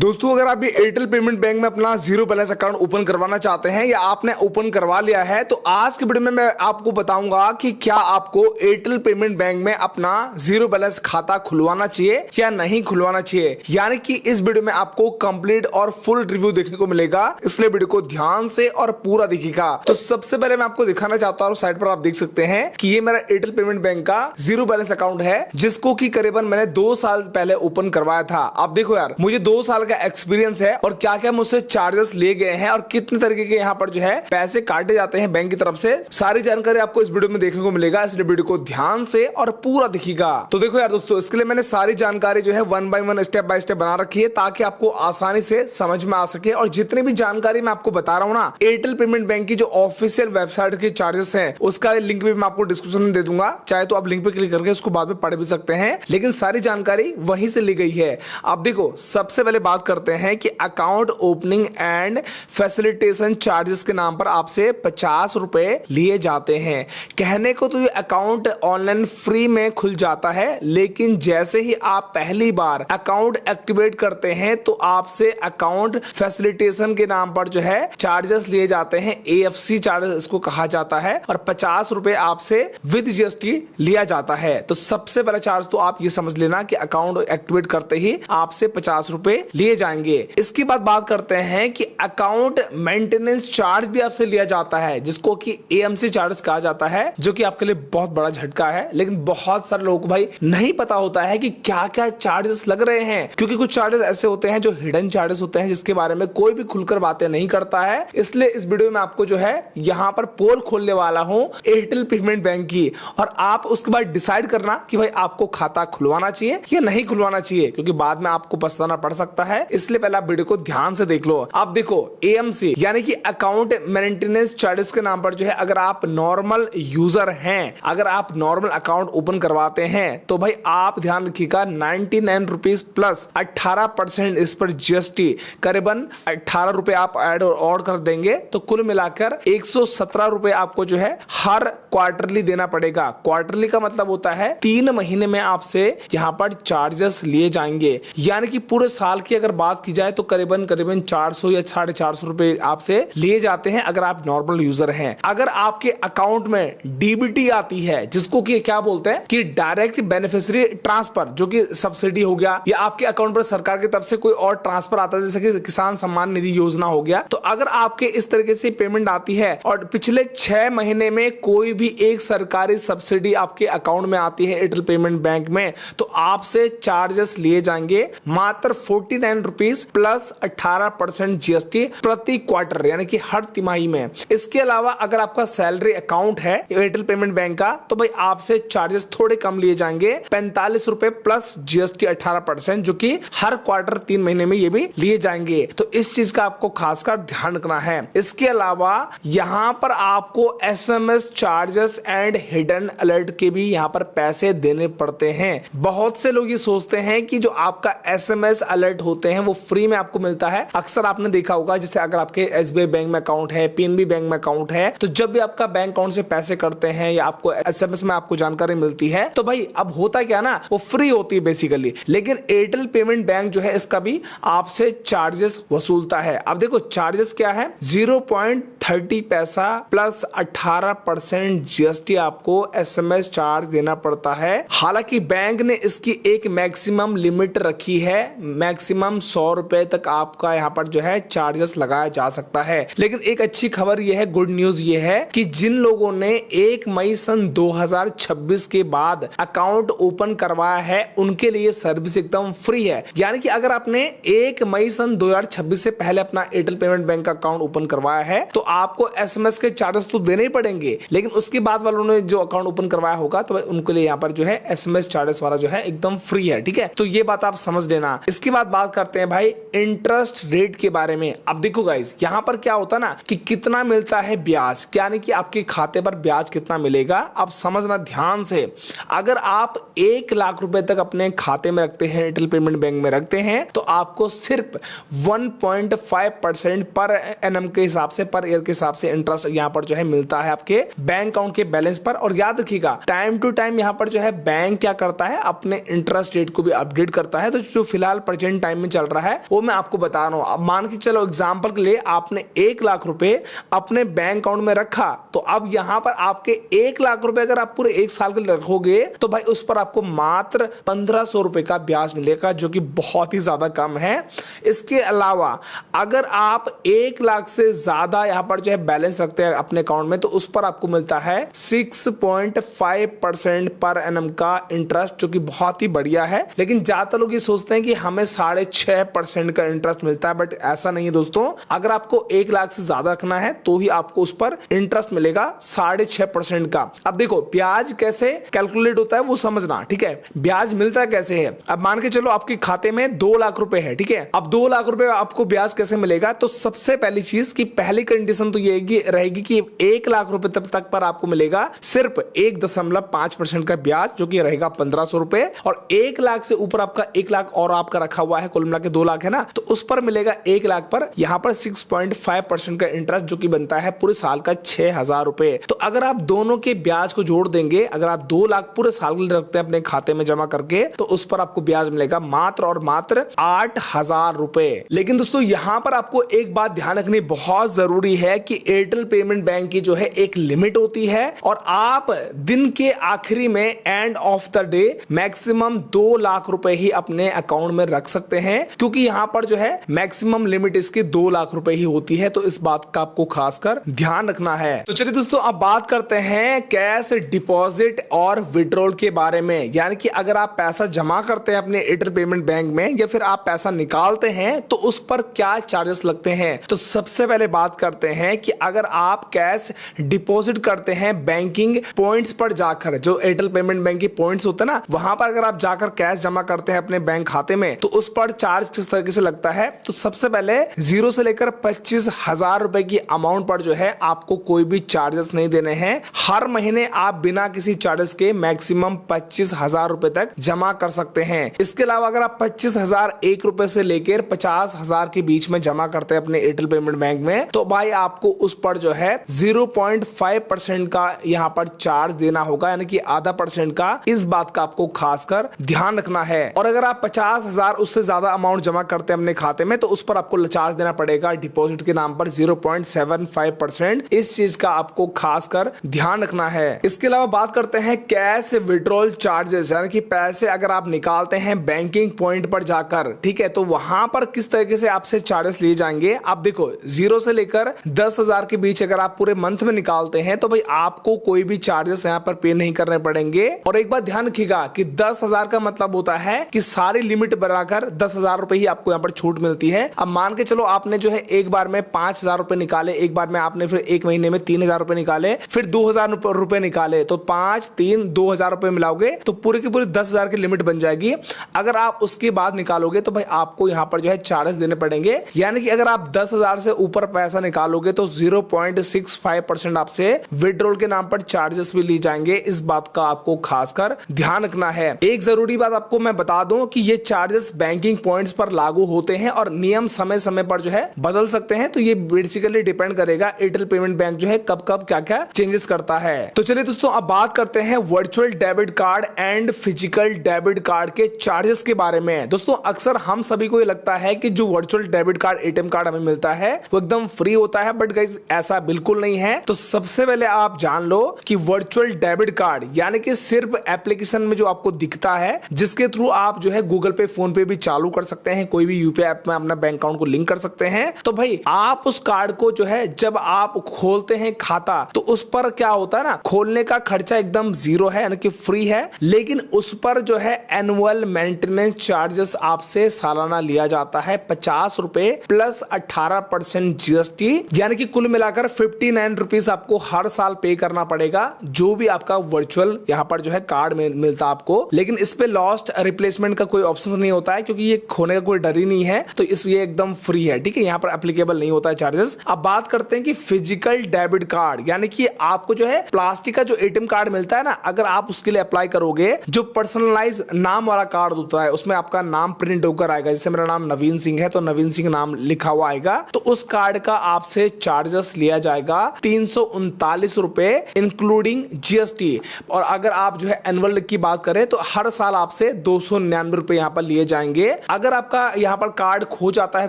दोस्तों अगर आप भी एयरटेल पेमेंट बैंक में अपना जीरो बैलेंस अकाउंट ओपन करवाना चाहते हैं या आपने ओपन करवा लिया है तो आज के वीडियो में मैं आपको बताऊंगा कि क्या आपको एयरटेल पेमेंट बैंक में अपना जीरो बैलेंस खाता खुलवाना चाहिए या नहीं खुलवाना चाहिए। यानी कि इस वीडियो में आपको कंप्लीट और फुल रिव्यू देखने को मिलेगा, इसलिए वीडियो को ध्यान से और पूरा देखिएगा। तो सबसे पहले मैं आपको दिखाना चाहता हूँ, साइड पर आप देख सकते हैं कि ये मेरा एयरटेल पेमेंट बैंक का जीरो बैलेंस अकाउंट है, जिसको कि करीबन मैंने 2 साल पहले ओपन करवाया था। आप देखो यार, मुझे 2 साल का एक्सपीरियंस है और क्या क्या मुझसे चार्जेस लिए गए हैं और कितने तरीके के यहाँ पर जो है पैसे काटे जाते हैं बैंक की तरफ से, सारी जानकारी आपको इस वीडियो में देखने को मिलेगा। इस वीडियो को ध्यान से और पूरा देखिएगा। तो देखो यार दोस्तों, इसके लिए मैंने सारी जानकारी जो है 1 बाय 1 स्टेप बाय स्टेप बना रखी है ताकि आपको आसानी से समझ में आ सके। और जितनी भी जानकारी मैं आपको बता रहा हूँ ना, एयरटेल पेमेंट बैंक की जो ऑफिशियल वेबसाइट के चार्जेस हैं उसका लिंक भी मैं आपको डिस्क्रिप्शन में दे दूंगा, चाहे तो आप लिंक पे क्लिक करके उसको बाद में पढ़ भी सकते हैं, लेकिन सारी जानकारी वहीं से ली गई है। आप देखो, सबसे पहले बात करते हैं कि account opening and facilitation charges के नाम पर आपसे 50 रुपए लिए जाते हैं। कहने को तो ये अकाउंट ऑनलाइन फ्री में खुल जाता है, लेकिन जैसे ही आप पहली बार अकाउंट एक्टिवेट करते हैं तो आपसे अकाउंट फैसिलिटेशन के नाम पर जो है चार्जेस लिए जाते हैं। AFC चार्जेस इसको कहा जाता है और 50 रुपए आपसे विद GST लिया जाता है। तो सबसे पहला चार्ज तो आप ये समझ लेना कि अकाउंट एक्टिवेट करते ही आपसे 50 रुपए लिए जाएंगे। इसके बाद बात करते हैं कि अकाउंट मेंटेनेंस चार्ज भी आपसे लिया जाता है, जिसको कि AMC चार्ज कहा जाता है, जो कि आपके लिए बहुत बड़ा झटका है। लेकिन बहुत सारे लोगों को भाई नहीं पता होता है कि क्या क्या चार्जेस लग रहे हैं, क्योंकि कुछ चार्जेस ऐसे होते हैं जो हिडन चार्जेस होते हैं, जिसके बारे में कोई भी खुलकर बातें नहीं करता है। इसलिए इस वीडियो में आपको जो है यहाँ पर पोल खोलने वाला हूं एयरटेल पेमेंट बैंक की, और आप उसके बाद डिसाइड करना कि भाई आपको खाता खुलवाना चाहिए या नहीं खुलवाना चाहिए, क्योंकि बाद में आपको पछताना पड़ सकता है। इसलिए पहले आप वीडियो को ध्यान से देख लो। आप देखो, AMC यानी कि अकाउंट मेंटेनेंस चार्जेस के नाम पर जो है, अगर आप नॉर्मल यूजर हैं, अगर आप नॉर्मल अकाउंट ओपन करवाते हैं तो भाई आप ध्यान रखिएगा 99 रुपीज प्लस 18% इस पर GST, करीबन 18 रुपए आप ऐड और कर देंगे तो कुल मिलाकर 117 रुपए आपको जो है हर क्वार्टरली देना पड़ेगा। क्वार्टरली का मतलब होता है 3 महीने में आपसे यहाँ पर चार्जेस लिए जाएंगे। यानी कि पूरे साल की अगर बात की जाए तो करीबन 400 या 450 रुपए आपसे लिए जाते हैं अगर आप नॉर्मल यूजर हैं। अगर आपके अकाउंट में DBT आती है, जिसको कि क्या बोलते हैं कि डायरेक्ट बेनिफिशियरी ट्रांसफर, जो कि सब्सिडी हो गया, या आपके अकाउंट पर सरकार की तरफ से कोई और ट्रांसफर आता है जैसे कि किसान सम्मान निधि योजना हो गया, तो अगर आपके इस तरीके से पेमेंट आती है और पिछले 6 महीने में कोई भी एक सरकारी सब्सिडी आपके अकाउंट में आती है एयरटेल पेमेंट बैंक में, तो आपसे चार्जेस लिए जाएंगे मात्र 49 रुपीज प्लस 18% GST प्रति क्वार्टर, यानी कि हर तिमाही में। इसके अलावा अगर आपका सैलरी अकाउंट है एयरटेल पेमेंट बैंक का तो भाई आपसे चार्जेस थोड़े कम लिए जाएंगे, 45 रुपए प्लस GST 18%, जो कि हर क्वार्टर 3 महीने में ये भी लिए जाएंगे। तो इस चीज का आपको खासकर ध्यान रखना है। इसके अलावा यहाँ पर आपको SMS charges and hidden alert के भी यहाँ पर पैसे देने पड़ते हैं। बहुत से लोग ये सोचते हैं कि जो आपका SMS अलर्ट होते हैं वो फ्री में आपको मिलता है। अक्सर आपने देखा होगा, जैसे अगर आपके SBI बैंक में अकाउंट है, PNB बैंक में अकाउंट है, तो जब भी आपका बैंक अकाउंट से पैसे कटते हैं या आपको SMS में आपको जानकारी मिलती है तो भाई अब होता क्या ना, वो फ्री होती है बेसिकली। लेकिन एयरटेल पेमेंट बैंक जो है इसका भी आपसे चार्जेस वसूलता है। अब देखो चार्जेस क्या है, 0.30 पैसा प्लस 18% GST आपको SMS चार्ज देना पड़ता है। हालांकि बैंक ने इसकी एक मैक्सिमम लिमिट रखी है, मैक्सिमम 100 रुपए तक आपका यहाँ पर जो है चार्जेस लगाया जा सकता है। लेकिन एक अच्छी खबर यह है, गुड न्यूज ये है कि जिन लोगों ने 1 मई सन 2026 के बाद अकाउंट ओपन करवाया है उनके लिए सर्विस एकदम फ्री है। यानी कि अगर आपने 1 मई सन 2026 से पहले अपना एयरटेल पेमेंट बैंक का अकाउंट ओपन करवाया है तो आपको SMS के चार्जेस तो देने ही पड़ेंगे, लेकिन उसके बाद वालों ने जो अकाउंट ओपन करवाया होगा तो उनके लिए यहाँ पर जो है SMS चार्जेस वाला जो है एकदम फ्री है। ठीक है, तो ये बात आप समझ लेना। इसके बाद बात करते हैं भाई इंटरेस्ट रेट के बारे में। अब देखो गाइस, यहाँ पर क्या होता है ना कि कितना मिलता है ब्याज, यानी कि आपके खाते पर ब्याज कितना मिलेगा, आप समझना ध्यान से। अगर आप 1 लाख रुपए तक अपने खाते में रखते हैं, एयरटेल पेमेंट बैंक में रखते हैं, तो आपको सिर्फ 1.5% पर एनम के हिसाब से, पर ईयर के हिसाब से इंटरेस्ट यहाँ पर जो है मिलता है आपके बैंक अकाउंट के बैलेंस पर। और याद रखिएगा टाइम टू टाइम यहाँ पर जो है बैंक क्या करता है, अपने इंटरेस्ट रेट को भी अपडेट करता है। तो जो फिलहाल प्रेजेंट टाइम में चल रहा है वो मैं आपको बता रहा हूं। अब मान के चलो एग्जांपल के लिए आपने 1 लाख रुपए अपने बैंक अकाउंट में रखा, तो अब यहां पर आपके 1 लाख रुपए अगर आप पूरे 1 साल के लिए रखोगे तो भाई उस पर आपको मात्र 1500 रुपए का ब्याज मिलेगा, जो कि बहुत ही ज्यादा कम है। इसके अलावा अगर आप 1 लाख से ज्यादा यहां पर जो है बैलेंस रखते हैं अपने अकाउंट में, तो उस पर आपको मिलता है 6.5% पर एनम का इंटरेस्ट, जो कि बहुत ही बढ़िया है। लेकिन ज्यादातर लोग ये सोचते हैं कि हमें 6.5% का इंटरेस्ट मिलता है, बट ऐसा नहीं है दोस्तों। अगर आपको 1 लाख से ज्यादा रखना है तो ही आपको उस पर इंटरेस्ट मिलेगा 6.5% का। अब देखो ब्याज कैसे कैलकुलेट होता है वो समझना, ठीक है। ब्याज मिलता कैसे है, अब मान के चलो आपके खाते में 2 लाख रुपए है, ठीक है। अब 2 लाख रुपए आपको ब्याज कैसे मिलेगा, तो सबसे पहली चीज की पहली कंडीशन तो ये रहेगी कि 1 लाख रुपए तक पर आपको मिलेगा सिर्फ 1.5% का ब्याज, जो कि रहेगा 1500 रुपए। और 1 लाख से ऊपर आपका 1 लाख और आपका रखा हुआ है, कुल मिला के 2 लाख है ना, तो उस पर मिलेगा 1 लाख पर यहां पर 6.5% का इंटरेस्ट, जो कि बनता है पूरे साल का 6000 रुपए। तो अगर आप दोनों के ब्याज को जोड़ देंगे, अगर आप 2 लाख पूरे साल के लिए रखते हैं अपने खाते में जमा करके, तो उस पर आपको ब्याज मिलेगा मात्र और मात्र 8000 रुपए। लेकिन दोस्तों यहां पर आपको एक बात ध्यान रखनी बहुत जरूरी है कि एयरटेल पेमेंट बैंक की जो है एक लिमिट होती है, और आप दिन के आखिरी में end of the day maximum 2 lakh रुपए ही अपने अकाउंट में रख सकते हैं, क्योंकि यहां पर जो है मैक्सिमम लिमिट इसकी 2 लाख रुपए ही होती है। तो इस बात का आपको खासकर ध्यान रखना है। तो चलिए दोस्तों अब बात करते हैं कैश डिपॉजिट और विड्रॉल के बारे में। यानी कि अगर आप पैसा जमा करते हैं अपने एयरटेल पेमेंट बैंक में, या फिर आप पैसा निकालते हैं, तो उस पर क्या चार्जेस लगते हैं। तो सबसे पहले बात करते हैं कि अगर आप कैश डिपॉजिट करते हैं बैंकिंग पॉइंट्स पर जाकर, जो एयरटेल पेमेंट बैंक के पॉइंट्स होते हैं ना, वहां पर अगर आप जाकर कैश जमा करते हैं अपने बैंक खाते में, तो उस पर चार्ज किस तरीके से लगता है। तो सबसे पहले 0 से लेकर 25,000 रुपए की अमाउंट पर जो है आपको कोई भी चार्जेस नहीं देने हैं। हर महीने आप बिना किसी चार्जेस के मैक्सिमम 25,000 रुपए तक जमा कर सकते हैं। इसके अलावा अगर आप 25,001 रुपए से लेकर 50,000 के बीच में जमा करते हैं अपने एयरटेल पेमेंट बैंक में, तो भाई आपको उस पर जो है 0.5% का यहां पर चार्ज देना होगा, यानी कि आधा % का। इस बात का आपको खासकर ध्यान रखना है। और अगर आप 50,000 उससे ज्यादा अमाउंट जमा करते हैं अपने खाते में, तो उस पर आपको चार्ज देना पड़ेगा डिपॉजिट के नाम पर 0.75%। इस चीज का आपको खासकर ध्यान रखना है। इसके अलावा बात करते हैं कैश विड्रॉल चार्जेस, यानी कि पैसे अगर आप निकालते हैं बैंकिंग पॉइंट पर जाकर, ठीक है, तो वहां पर किस तरीके से आपसे चार्जेस लिए जाएंगे। आप देखो 0 से लेकर 10,000 के बीच अगर आप पूरे मंथ में निकालते हैं, तो भाई आपको कोई भी चार्जेस यहां पर पे नहीं करने पड़ेंगे। और एक बात ध्यान रखिएगा कि 10,000 का मतलब होता है कि सारी लिमिट बनाकर 10,000 रुपए ही आपको यहां पर छूट मिलती है। अब मान के चलो आपने जो है एक बार में 5,000 रुपए निकाले, एक बार में आपने फिर एक महीने में 3,000 रुपए निकाले, फिर 2,000 रुपए निकाले, तो 5, 3, 2,000 रुपए मिलाओगे तो पूरे की पूरी 10,000 की लिमिट बन जाएगी। अगर आप उसके बाद निकालोगे तो भाई आपको यहां पर जो है चार्जेस देने पड़ेंगे। यानी कि अगर आप 10,000 से ऊपर पैसा निकालोगे तो 0.65% आपसे विड्रॉल के नाम पर चार्जेस भी ली जाएंगे। इस बात का आपको खासकर ध्यान रखना है। एक जरूरी बात आपको मैं बता दूं कि ये चार्जेस बैंकिंग पॉइंट्स पर लागू होते हैं और नियम समय समय पर जो है बदल सकते हैं। तो ये बेसिकली डिपेंड करेगा एयरटेल पेमेंट बैंक जो है कब कब क्या क्या चेंजेस करता है। तो चलिए दोस्तों अब बात करते हैं virtual debit card and physical debit card के चार्जेस के बारे में। दोस्तों अक्सर हम सभी को ये लगता है कि जो virtual debit card ATM card हमें मिलता है वो एकदम फ्री होता है, बट गाइस ऐसा बिल्कुल नहीं है। तो सबसे पहले आप जान लो कि वर्चुअल डेबिट कार्ड यानी कि सिर्फ एप्लीकेशन में जो आपको दिखता है, जिसके थ्रू आप जो है गूगल पे, फोन पे भी चालू कर सकते हैं, कोई भी यूपीआई ऐप में अपना बैंक अकाउंट को लिंक कर सकते हैं। तो भाई आप उस कार्ड को जो है जब आप खोलते हैं खाता, तो उस पर क्या होता है ना, खोलने का खर्चा एकदम 0 है, यानी कि फ्री है, लेकिन उस पर जो है एनुअल मेंटेनेंस चार्जेस आपसे सालाना लिया जाता है 50 रुपए प्लस 18% जीएसटी, यानी कि कुल मिलाकर 59 रुपीज आपको हर साल पे करना पड़ेगा, जो भी आपका वर्चुअल यहाँ पर जो है कार्ड में मिलता है आपको। लेकिन इस पे लॉस्ट रिप्लेसमेंट का कोई ऑप्शन नहीं होता है, क्योंकि ये खोने का कोई डर ही नहीं है, तो इसलिए एकदम फ्री है, ठीक है, यहाँ पर एप्लीकेबल नहीं होता है चार्जेस। अब बात करते हैं कि फिजिकल डेबिट कार्ड, यानी कि आपको जो है प्लास्टिक का जो एटीएम कार्ड मिलता है ना, अगर आप उसके लिए अप्लाई करोगे, जो पर्सनलाइज नाम वाला कार्ड होता है, उसमें आपका नाम प्रिंट होकर आएगा, जैसे मेरा नाम नवीन सिंह है तो नवीन सिंह नाम लिखा हुआ आएगा, तो उस कार्ड का आपसे चार्जेस लिया जाएगा 339 रुपए इंक्लूडिंग जीएसटी। और अगर आप जो है एनुअल की बात करें तो हर साल आपसे 299 रुपए यहाँ पर लिए जाएंगे। अगर आपका यहाँ पर कार्ड खो जाता है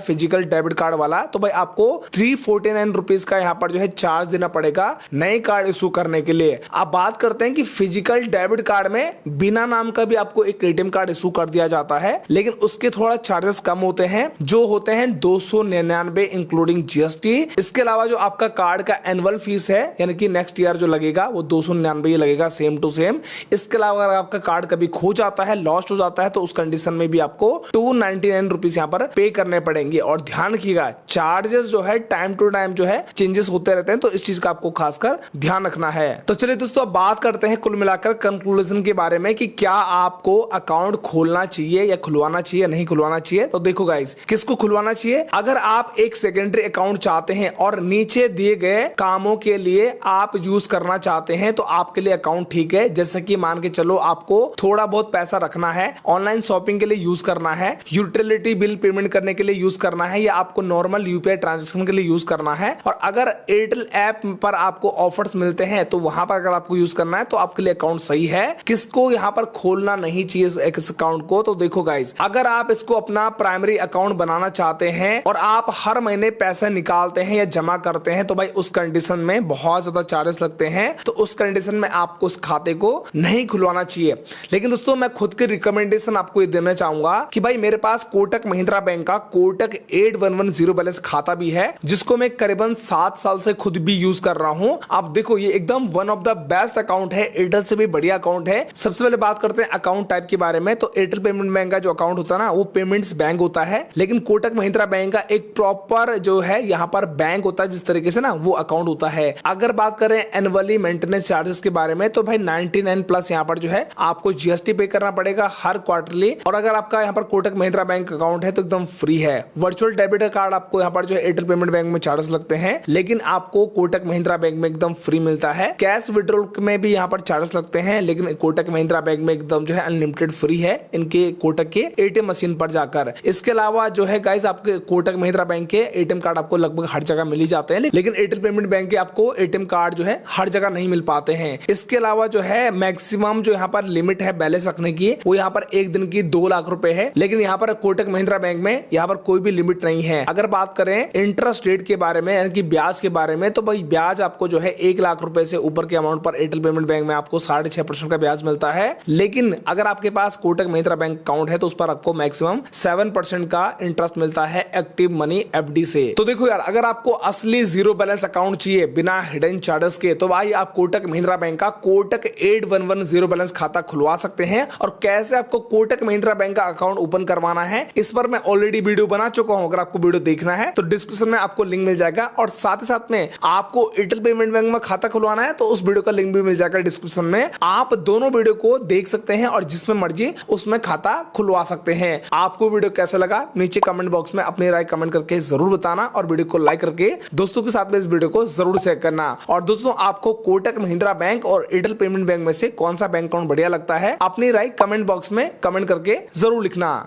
फिजिकल डेबिट कार्ड वाला तो भाई आपको 349 रुपीज का यहाँ पर जो है चार्ज देना पड़ेगा नए कार्ड इशू करने के लिए। आप बात करते हैं कि फिजिकल डेबिट कार्ड में बिना नाम का भी आपको एक एटीएम कार्ड इशू कर दिया जाता है, लेकिन उसके थोड़ा चार्जेस कम होते हैं जो होते हैं 299 इंक्लूडिंग जीएसटी। इसके अलावा जो आपका कार्ड का एनुअल फीस है यानी कि नेक्स्ट ईयर जो लगेगा वो 299 लगेगा सेम टू सेम। इसके अलावा अगर आपका कार्ड कभी खो जाता है, लॉस्ट हो जाता है तो उस कंडीशन में भी आपको 299 रुपीज यहाँ पर पे करने पड़ेंगे। और ध्यान रखिएगा चार्जेस जो है टाइम टू टाइम जो है चेंजेस होते रहते हैं, तो इस चीज का आपको खासकर ध्यान रखना है। तो चलिए दोस्तों अब बात करते हैं कुल मिलाकर कंक्लूजन के बारे में कि क्या आपको अकाउंट खोलना चाहिए या खुलवाना चाहिए, नहीं खुलवाना चाहिए। तो देखो गाइस, किसको खुलवाना चाहिए? अगर आप एक सेकेंडरी अकाउंट चाहते हैं और नीचे दिए गए कामों के लिए आप यूज करना चाहते हैं तो आपके लिए अकाउंट ठीक है। जैसे कि मान के चलो आपको थोड़ा बहुत पैसा रखना है, ऑनलाइन शॉपिंग के लिए यूज करना है, यूटिलिटी बिल पेमेंट करने के लिए यूज करना है, या आपको नॉर्मल यूपीआई ट्रांजैक्शन के लिए यूज करना है। और अगर एयरटेल ऐप पर आपको ऑफर्स मिलते हैं तो वहां पर अगर आपको यूज करना है तो आपके लिए अकाउंट सही है। किसको यहां पर खोलना नहीं चाहिए इस अकाउंट को? तो देखो गाइस, अगर आप इसको अपना प्राइमरी अकाउंट बनाना चाहते हैं और आप हर महीने पैसे निकालते हैं या जमा करते हैं तो भाई उस कंडीशन में बहुत ज्यादा चार्जेस लगते हैं, तो उस कंडीशन में आपको उस खाते को नहीं खुलवाना चाहिए। लेकिन दोस्तों मैं खुद की रिकमेंडेशन आपको ये देना चाहूंगा कि भाई मेरे पास कोटक महिंद्रा बैंक का कोटक 8110 बैलेंस खाता भी है जिसको मैं करीबन 7 साल से खुद भी यूज कर रहा हूं। आप देखो ये एकदम one of the best account है, एयरटेल से भी बढ़िया अकाउंट है। सबसे पहले बात करते हैं अकाउंट टाइप के बारे में। तो एयरटेल पेमेंट बैंक का जो अकाउंट होता है ना वो पेमेंट्स बैंक होता है, लेकिन कोटक महिंद्रा बैंक का एक प्रॉपर जो है यहाँ पर बैंक होता है जिस तरीके से ना वो अकाउंट होता है। अगर बात करें एनुअली मेंटेनेंस चार्जेस के बारे में तो भाई 99 प्लस यहाँ पर जो है आपको जीएसटी पे करना पड़ेगा हर क्वार्टरली। और अगर आपका यहाँ पर कोटक महिंद्रा बैंक अकाउंट है तो एकदम फ्री है। वर्चुअल डेबिट कार्ड आपको यहाँ पर जो है एयरटेल पेमेंट बैंक में चार्जेस लगते हैं, लेकिन आपको कोटक महिंद्रा बैंक में एकदम फ्री मिलता है। कैश विड्रॉल में भी यहाँ पर चार्जेस लगते हैं, लेकिन कोटक महिंद्रा बैंक में एकदम जो है अनलिमिटेड फ्री है इनके कोटक के एटीएम मशीन पर जाकर। इसके अलावा जो है गाइस आपके कोटक महिंद्रा बैंक के एटीएम कार्ड आपको लगभग हर जगह मिल ही जाते हैं, लेकिन एयरटेल पेमेंट बैंक के आपको एटीएम कार्ड जो है हर जगह नहीं मिल पाते हैं। इसके अलावा जो है मैक्सिमम जो यहाँ पर लिमिट है बैलेंस रखने की वो यहाँ पर एक दिन की 2 लाख रुपए है, लेकिन यहाँ पर कोटक महिंद्रा बैंक में यहाँ पर कोई भी लिमिट नहीं है। अगर बात करें इंटरेस्ट रेट के बारे में यानी कि ब्याज के बारे में तो भाई ब्याज आपको जो है 1 लाख रुपए से ऊपर के अमाउंट पर एयरटेल पेमेंट बैंक में आपको 6.5% का ब्याज मिलता है। लेकिन अगर आपके पास कोटक महिंद्रा बैंक अकाउंट है तो उस पर आपको मैक्सिमम 7% का इंटरेस्ट मिलता है एक्टिव मनी एफडी से। तो देखो यार, अगर आपको असली जीरो बैलेंस अकाउंट चाहिए बिना हिडन चार्जेस के तो भाई आप कोटक महिंद्रा बैंक का कोटक 8110 बैलेंस खाता खुलवा सकते हैं। और कैसे आपको कोटक महिंद्रा बैंक का अकाउंट ओपन करवाना है इस पर मैं ऑलरेडी वीडियो बना चुका हूं। अगर आपको वीडियो देखना है तो डिस्क्रिप्शन में आपको लिंक मिल जाएगा, और साथ ही साथ में आपको एयरटेल पेमेंट बैंक में खाता खुलवाना है तो उस वीडियो का लिंक भी मिल जाएगा डिस्क्रिप्शन में। आप दोनों वीडियो को देख सकते हैं और जिसमें मर्जी उसमें खाता खुलवा सकते हैं। आपको वीडियो कैसा लगा नीचे कमेंट बॉक्स में अपनी राय कमेंट करके जरूर बताना, और वीडियो को लाइक करके दोस्तों के साथ में इस वीडियो को जरूर शेयर करना। और दोस्तों आपको कोटक महिंद्रा बैंक और एयरटेल पेमेंट बैंक में से कौन सा बैंक अकाउंट बढ़िया लगता है अपनी राय कमेंट बॉक्स में कमेंट करके जरूर लिखना।